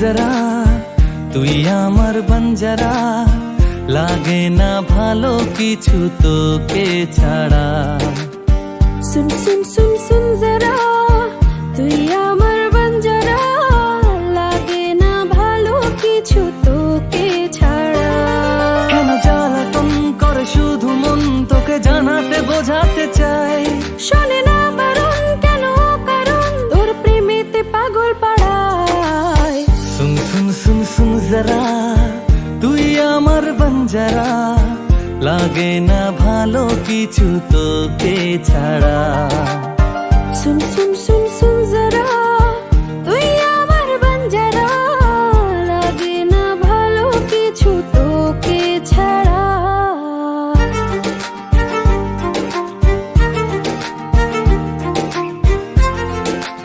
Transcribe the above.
जरा তুই আমার বঞ্জারা লাগে না ভালো কিছু তোকে ছাড়া सुन सुन सुन सुन जरा তুই আমার বঞ্জারা লাগে না ভালো কিছু তোকে ছাড়া কেন জ্বালাতন করে শুধু মন তোকে জানাতে বোঝাতে চাই শোনে না বারণ কেন কারণ তোর প্রেমেতে পাগল পাড়ায় सुन सुन सुन सुन जरा তুই আমার বঞ্জারা লাগে না ভালো কিছু তোকে ছাড়া सुन सुन सुन सुन